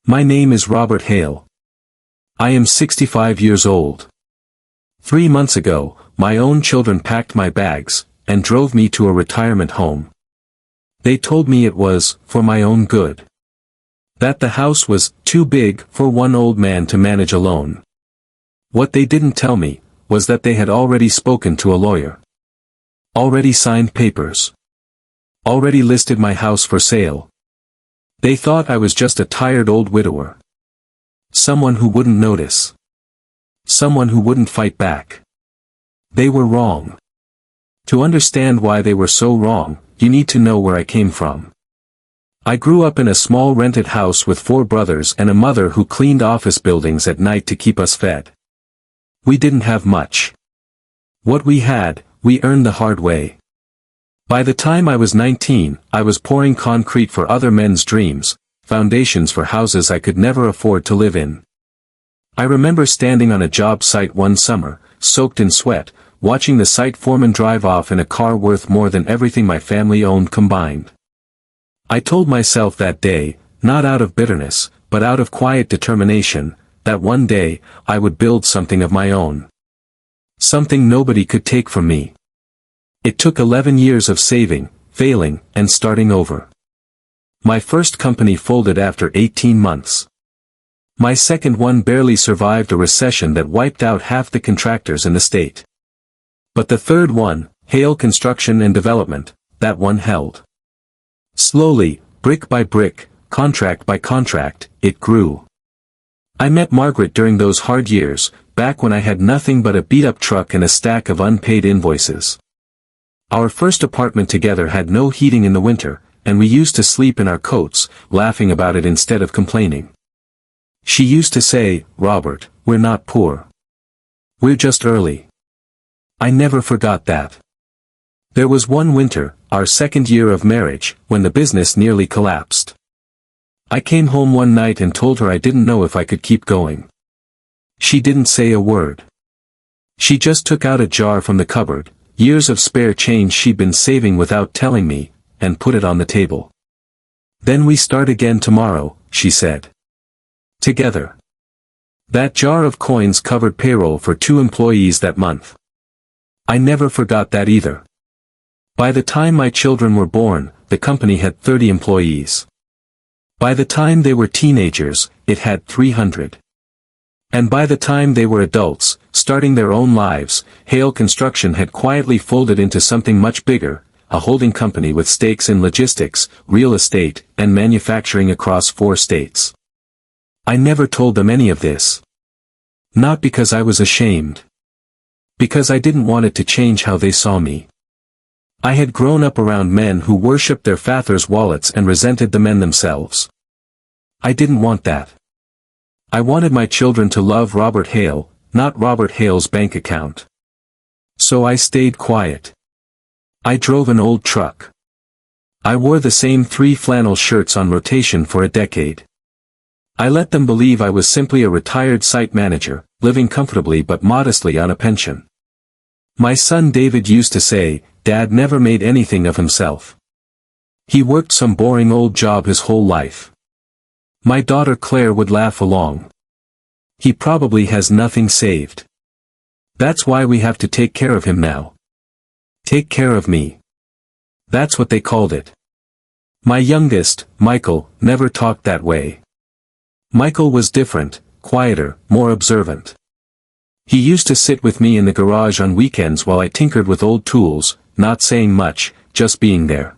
My name is Robert Hale. I am 65 years old. 3 months ago, my own children packed my bags, and drove me to a retirement home. They told me it was, for my own good. That the house was, too big, for one old man to manage alone. What they didn't tell me, was that they had already spoken to a lawyer. Already signed papers. Already listed my house for sale. They thought I was just a tired old widower. Someone who wouldn't notice. Someone who wouldn't fight back. They were wrong. To understand why they were so wrong, you need to know where I came from. I grew up in a small rented house with 4 brothers and a mother who cleaned office buildings at night to keep us fed. We didn't have much. What we had, we earned the hard way. By the time I was 19, I was pouring concrete for other men's dreams, foundations for houses I could never afford to live in. I remember standing on a job site one summer, soaked in sweat, watching the site foreman drive off in a car worth more than everything my family owned combined. I told myself that day, not out of bitterness, but out of quiet determination, that one day, I would build something of my own. Something nobody could take from me. It took 11 years of saving, failing, and starting over. My first company folded after 18 months. My second one barely survived a recession that wiped out half the contractors in the state. But the third one, Hale Construction and Development, that one held. Slowly, brick by brick, contract by contract, it grew. I met Margaret during those hard years, back when I had nothing but a beat-up truck and a stack of unpaid invoices. Our first apartment together had no heating in the winter, and we used to sleep in our coats, laughing about it instead of complaining. She used to say, "Robert, we're not poor. We're just early." I never forgot that. There was one winter, our second year of marriage, when the business nearly collapsed. I came home one night and told her I didn't know if I could keep going. She didn't say a word. She just took out a jar from the cupboard, years of spare change she'd been saving without telling me, and put it on the table. "Then we start again tomorrow," she said. Together. That jar of coins covered payroll for 2 employees that month. I never forgot that either. By the time my children were born, the company had 30 employees. By the time they were teenagers, it had 300. And by the time they were adults, starting their own lives, Hale Construction had quietly folded into something much bigger, a holding company with stakes in logistics, real estate, and manufacturing across 4 states. I never told them any of this. Not because I was ashamed. Because I didn't want it to change how they saw me. I had grown up around men who worshipped their fathers' wallets and resented the men themselves. I didn't want that. I wanted my children to love Robert Hale, not Robert Hale's bank account. So I stayed quiet. I drove an old truck. I wore the same 3 flannel shirts on rotation for a decade. I let them believe I was simply a retired site manager, living comfortably but modestly on a pension. My son David used to say, "Dad never made anything of himself. He worked some boring old job his whole life." My daughter Claire would laugh along. "He probably has nothing saved. That's why we have to take care of him now." Take care of me. That's what they called it. My youngest, Michael, never talked that way. Michael was different, quieter, more observant. He used to sit with me in the garage on weekends while I tinkered with old tools, not saying much, just being there.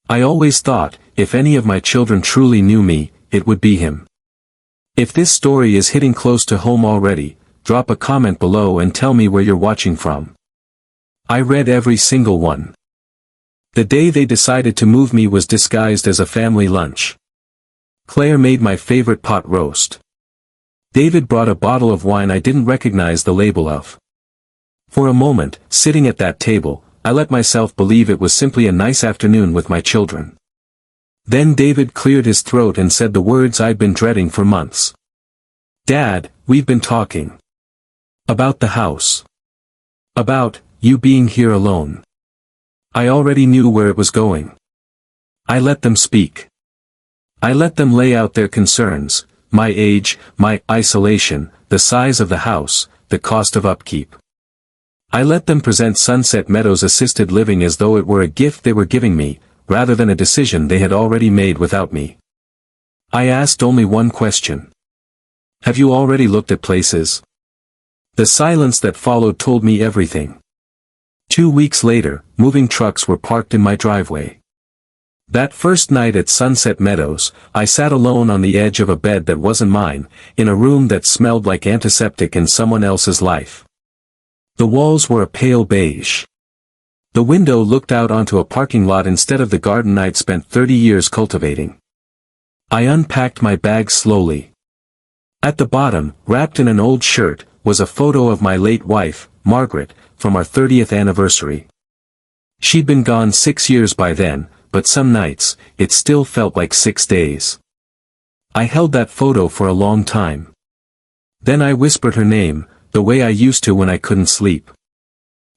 I always thought, if any of my children truly knew me, it would be him. If this story is hitting close to home already, drop a comment below and tell me where you're watching from. I read every single one. The day they decided to move me was disguised as a family lunch. Claire made my favorite pot roast. David brought a bottle of wine I didn't recognize the label of. For a moment, sitting at that table, I let myself believe it was simply a nice afternoon with my children. Then David cleared his throat and said the words I'd been dreading for months. "Dad, we've been talking. About the house. About you being here alone." I already knew where it was going. I let them speak. I let them lay out their concerns, my age, my isolation, the size of the house, the cost of upkeep. I let them present Sunset Meadows assisted living as though it were a gift they were giving me, rather than a decision they had already made without me. I asked only one question. Have you already looked at places? The silence that followed told me everything. 2 weeks later, moving trucks were parked in my driveway. That first night at Sunset Meadows, I sat alone on the edge of a bed that wasn't mine, in a room that smelled like antiseptic in someone else's life. The walls were a pale beige. The window looked out onto a parking lot instead of the garden I'd spent 30 years cultivating. I unpacked my bag slowly. At the bottom, wrapped in an old shirt, was a photo of my late wife, Margaret, from our 30th anniversary. She'd been gone 6 years by then, but some nights, it still felt like 6 days. I held that photo for a long time. Then I whispered her name, the way I used to when I couldn't sleep.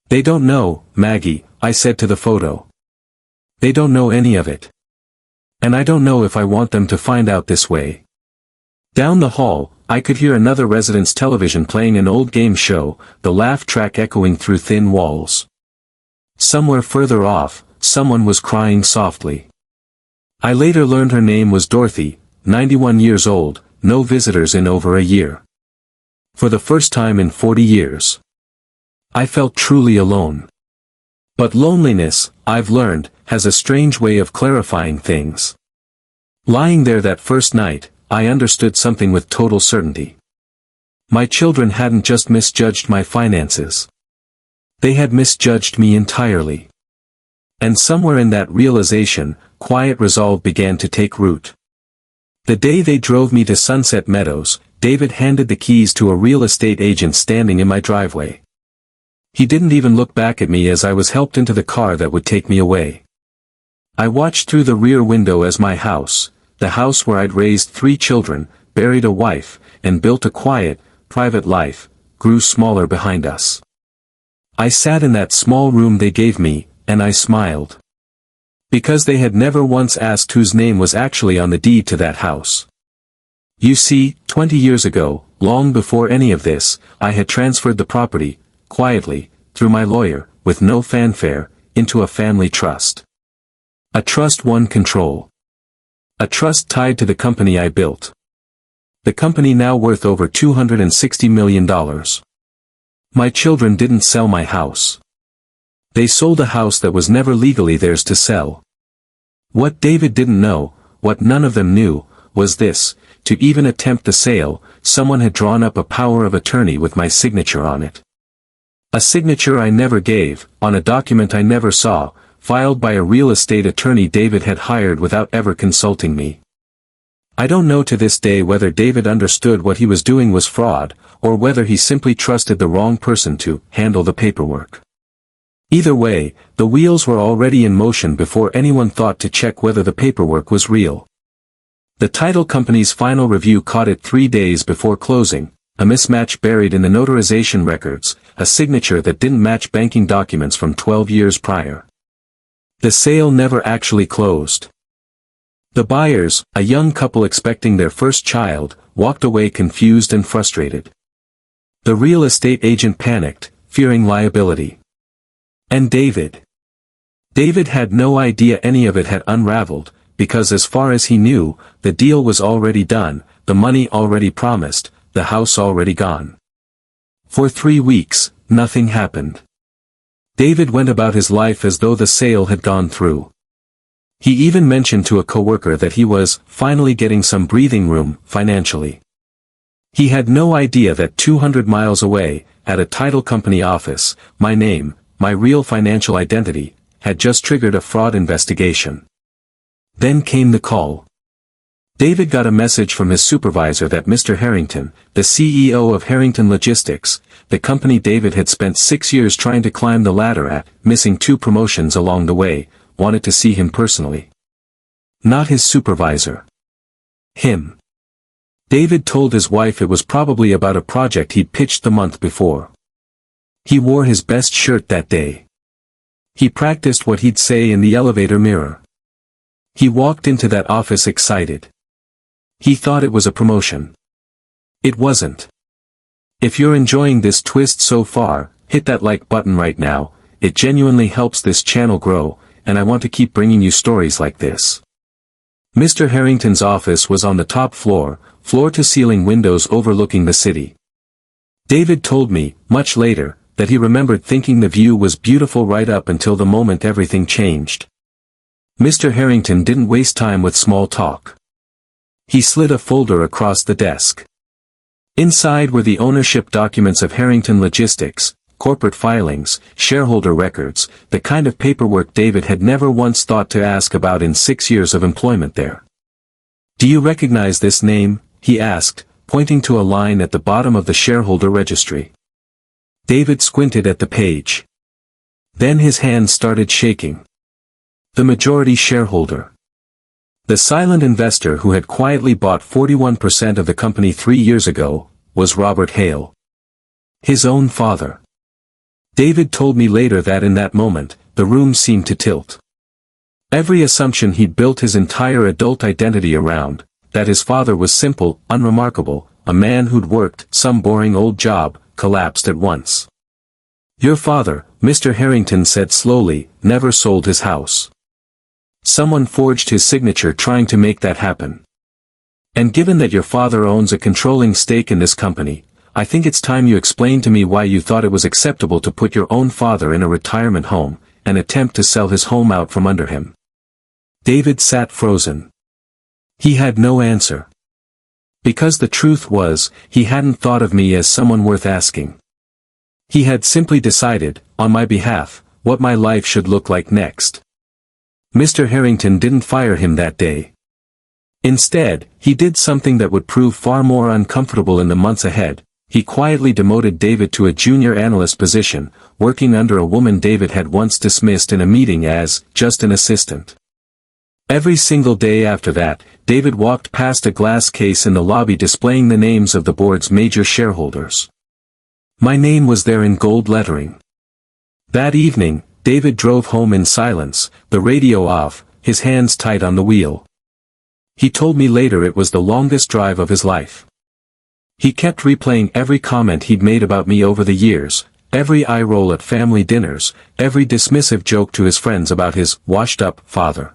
They don't know, Maggie, I said to the photo. They don't know any of it. And I don't know if I want them to find out this way. Down the hall, I could hear another resident's television playing an old game show, the laugh track echoing through thin walls. Somewhere further off, someone was crying softly. I later learned her name was Dorothy, 91 years old, no visitors in over a year. For the first time in 40 years. I felt truly alone. But loneliness, I've learned, has a strange way of clarifying things. Lying there that first night, I understood something with total certainty. My children hadn't just misjudged my finances. They had misjudged me entirely. And somewhere in that realization, quiet resolve began to take root. The day they drove me to Sunset Meadows, David handed the keys to a real estate agent standing in my driveway. He didn't even look back at me as I was helped into the car that would take me away. I watched through the rear window as my house, the house where I'd raised 3 children, buried a wife, and built a quiet, private life, grew smaller behind us. I sat in that small room they gave me, and I smiled. Because they had never once asked whose name was actually on the deed to that house. You see, 20 years ago, long before any of this, I had transferred the property, quietly, through my lawyer, with no fanfare, into a family trust. A trust one control. A trust tied to the company I built. The company now worth over $260 million. My children didn't sell my house. They sold a house that was never legally theirs to sell. What David didn't know, what none of them knew, was this: to even attempt the sale, someone had drawn up a power of attorney with my signature on it. A signature I never gave, on a document I never saw, filed by a real estate attorney David had hired without ever consulting me. I don't know to this day whether David understood what he was doing was fraud, or whether he simply trusted the wrong person to handle the paperwork. Either way, the wheels were already in motion before anyone thought to check whether the paperwork was real. The title company's final review caught it 3 days before closing, a mismatch buried in the notarization records, a signature that didn't match banking documents from 12 years prior. The sale never actually closed. The buyers, a young couple expecting their first child, walked away confused and frustrated. The real estate agent panicked, fearing liability. And David had no idea any of it had unraveled, because as far as he knew, the deal was already done, the money already promised, the house already gone. For 3 weeks, nothing happened. David went about his life as though the sale had gone through. He even mentioned to a coworker that he was finally getting some breathing room financially. He had no idea that 200 miles away, at a title company office, my name, my real financial identity, had just triggered a fraud investigation. Then came the call. David got a message from his supervisor that Mr. Harrington, the CEO of Harrington Logistics, the company David had spent 6 years trying to climb the ladder at, missing 2 promotions along the way, wanted to see him personally. Not his supervisor. Him. David told his wife it was probably about a project he'd pitched the month before. He wore his best shirt that day. He practiced what he'd say in the elevator mirror. He walked into that office excited. He thought it was a promotion. It wasn't. If you're enjoying this twist so far, hit that like button right now. It genuinely helps this channel grow, and I want to keep bringing you stories like this. Mr. Harrington's office was on the top floor, floor-to-ceiling windows overlooking the city. David told me, much later, that he remembered thinking the view was beautiful right up until the moment everything changed. Mr. Harrington didn't waste time with small talk. He slid a folder across the desk. Inside were the ownership documents of Harrington Logistics, corporate filings, shareholder records, the kind of paperwork David had never once thought to ask about in 6 years of employment there. "Do you recognize this name?" he asked, pointing to a line at the bottom of the shareholder registry. David squinted at the page. Then his hands started shaking. The majority shareholder. The silent investor who had quietly bought 41% of the company 3 years ago, was Robert Hale. His own father. David told me later that in that moment, the room seemed to tilt. Every assumption he'd built his entire adult identity around, that his father was simple, unremarkable, a man who'd worked some boring old job, collapsed at once. "Your father," Mr. Harrington said slowly, "never sold his house. Someone forged his signature trying to make that happen. And given that your father owns a controlling stake in this company, I think it's time you explain to me why you thought it was acceptable to put your own father in a retirement home, and attempt to sell his home out from under him." David sat frozen. He had no answer. Because the truth was, he hadn't thought of me as someone worth asking. He had simply decided, on my behalf, what my life should look like next. Mr. Harrington didn't fire him that day. Instead, he did something that would prove far more uncomfortable in the months ahead. He quietly demoted David to a junior analyst position, working under a woman David had once dismissed in a meeting as just an assistant. Every single day after that, David walked past a glass case in the lobby displaying the names of the board's major shareholders. My name was there in gold lettering. That evening, David drove home in silence, the radio off, his hands tight on the wheel. He told me later it was the longest drive of his life. He kept replaying every comment he'd made about me over the years, every eye roll at family dinners, every dismissive joke to his friends about his washed-up father.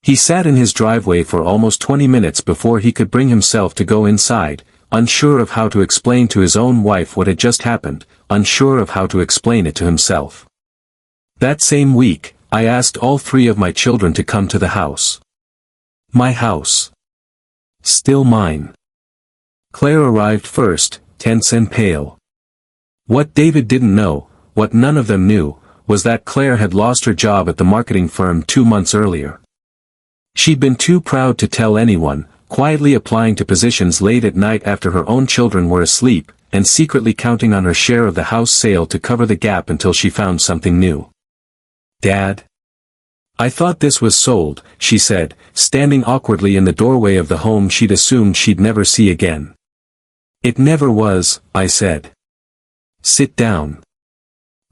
He sat in his driveway for almost 20 minutes before he could bring himself to go inside, unsure of how to explain to his own wife what had just happened, unsure of how to explain it to himself. That same week, I asked all 3 of my children to come to the house. My house. Still mine. Claire arrived first, tense and pale. What David didn't know, what none of them knew, was that Claire had lost her job at the marketing firm 2 months earlier. She'd been too proud to tell anyone, quietly applying to positions late at night after her own children were asleep, and secretly counting on her share of the house sale to cover the gap until she found something new. "Dad? I thought this was sold," she said, standing awkwardly in the doorway of the home she'd assumed she'd never see again. "It never was," I said. "Sit down."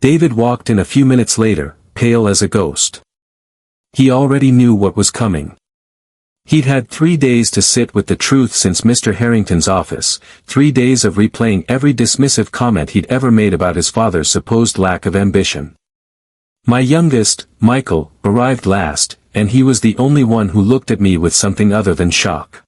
David walked in a few minutes later, pale as a ghost. He already knew what was coming. He'd had 3 days to sit with the truth since Mr. Harrington's office, 3 days of replaying every dismissive comment he'd ever made about his father's supposed lack of ambition. My youngest, Michael, arrived last, and he was the only one who looked at me with something other than shock.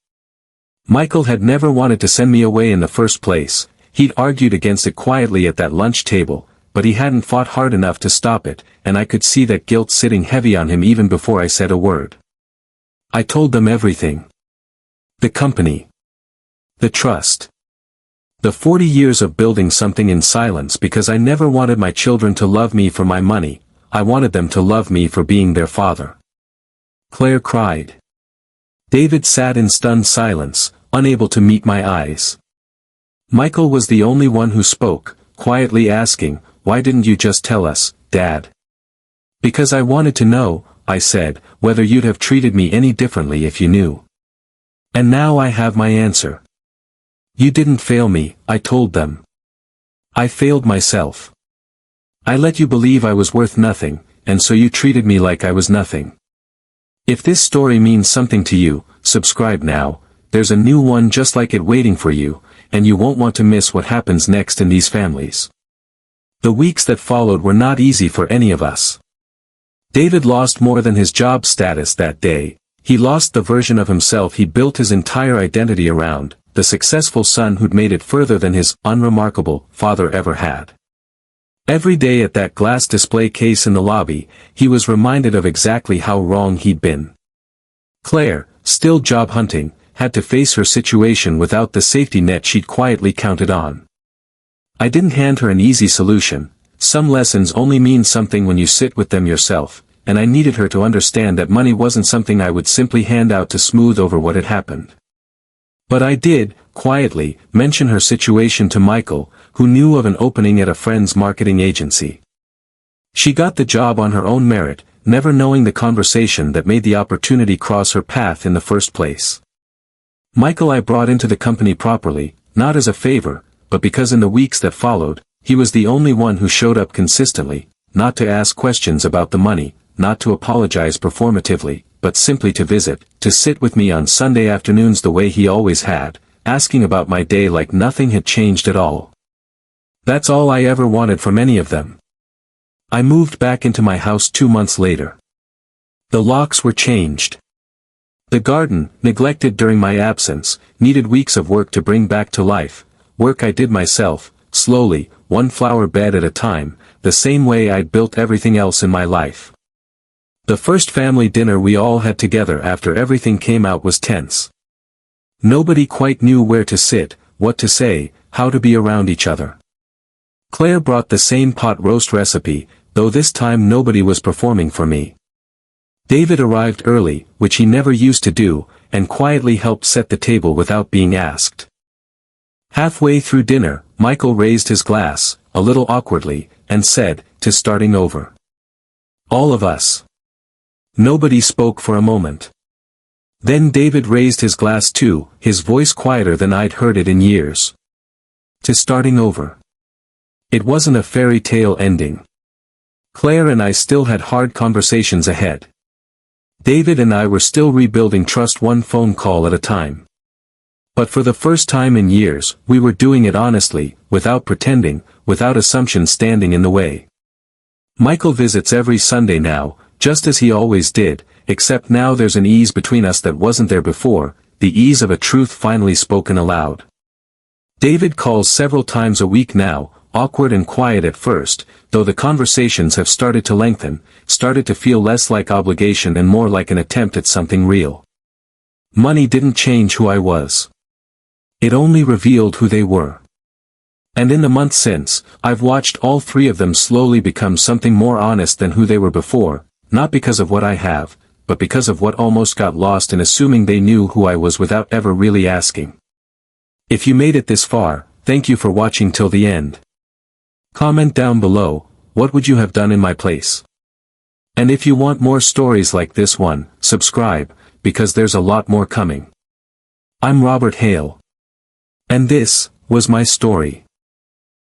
Michael had never wanted to send me away in the first place. He'd argued against it quietly at that lunch table, but he hadn't fought hard enough to stop it, and I could see that guilt sitting heavy on him even before I said a word. I told them everything. The company. The trust. The 40 years of building something in silence because I never wanted my children to love me for my money, I wanted them to love me for being their father. Claire cried. David sat in stunned silence, unable to meet my eyes. Michael was the only one who spoke, quietly asking, "Why didn't you just tell us, Dad?" "Because I wanted to know," I said, "whether you'd have treated me any differently if you knew. And now I have my answer. You didn't fail me," I told them. "I failed myself. I let you believe I was worth nothing, and so you treated me like I was nothing." If this story means something to you, subscribe now, there's a new one just like it waiting for you, and you won't want to miss what happens next in these families. The weeks that followed were not easy for any of us. David lost more than his job status that day. He lost the version of himself he built his entire identity around, the successful son who'd made it further than his unremarkable father ever had. Every day at that glass display case in the lobby, he was reminded of exactly how wrong he'd been. Claire, still job hunting, had to face her situation without the safety net she'd quietly counted on. I didn't hand her an easy solution. Some lessons only mean something when you sit with them yourself, and I needed her to understand that money wasn't something I would simply hand out to smooth over what had happened. But I did, quietly, mention her situation to Michael, who knew of an opening at a friend's marketing agency. She got the job on her own merit, never knowing the conversation that made the opportunity cross her path in the first place. Michael I brought into the company properly, not as a favor, but because in the weeks that followed, he was the only one who showed up consistently, not to ask questions about the money, not to apologize performatively, but simply to visit, to sit with me on Sunday afternoons the way he always had, asking about my day like nothing had changed at all. That's all I ever wanted from any of them. I moved back into my house 2 months later. The locks were changed. The garden, neglected during my absence, needed weeks of work to bring back to life, work I did myself, slowly, one flower bed at a time, the same way I'd built everything else in my life. The first family dinner we all had together after everything came out was tense. Nobody quite knew where to sit, what to say, how to be around each other. Claire brought the same pot roast recipe, though this time nobody was performing for me. David arrived early, which he never used to do, and quietly helped set the table without being asked. Halfway through dinner, Michael raised his glass, a little awkwardly, and said, "To starting over." All of us. Nobody spoke for a moment. Then David raised his glass too, his voice quieter than I'd heard it in years. To starting over. It wasn't a fairy tale ending. Claire and I still had hard conversations ahead. David and I were still rebuilding trust one phone call at a time. But for the first time in years, we were doing it honestly, without pretending, without assumptions standing in the way. Michael visits every Sunday now, just as he always did, except now there's an ease between us that wasn't there before, the ease of a truth finally spoken aloud. David calls several times a week now, awkward and quiet at first, though the conversations have started to lengthen, started to feel less like obligation and more like an attempt at something real. Money didn't change who I was. It only revealed who they were. And in the months since, I've watched all three of them slowly become something more honest than who they were before, not because of what I have, but because of what almost got lost in assuming they knew who I was without ever really asking. If you made it this far, thank you for watching till the end. Comment down below, what would you have done in my place? And if you want more stories like this one, subscribe, because there's a lot more coming. I'm Robert Hale. And this was my story.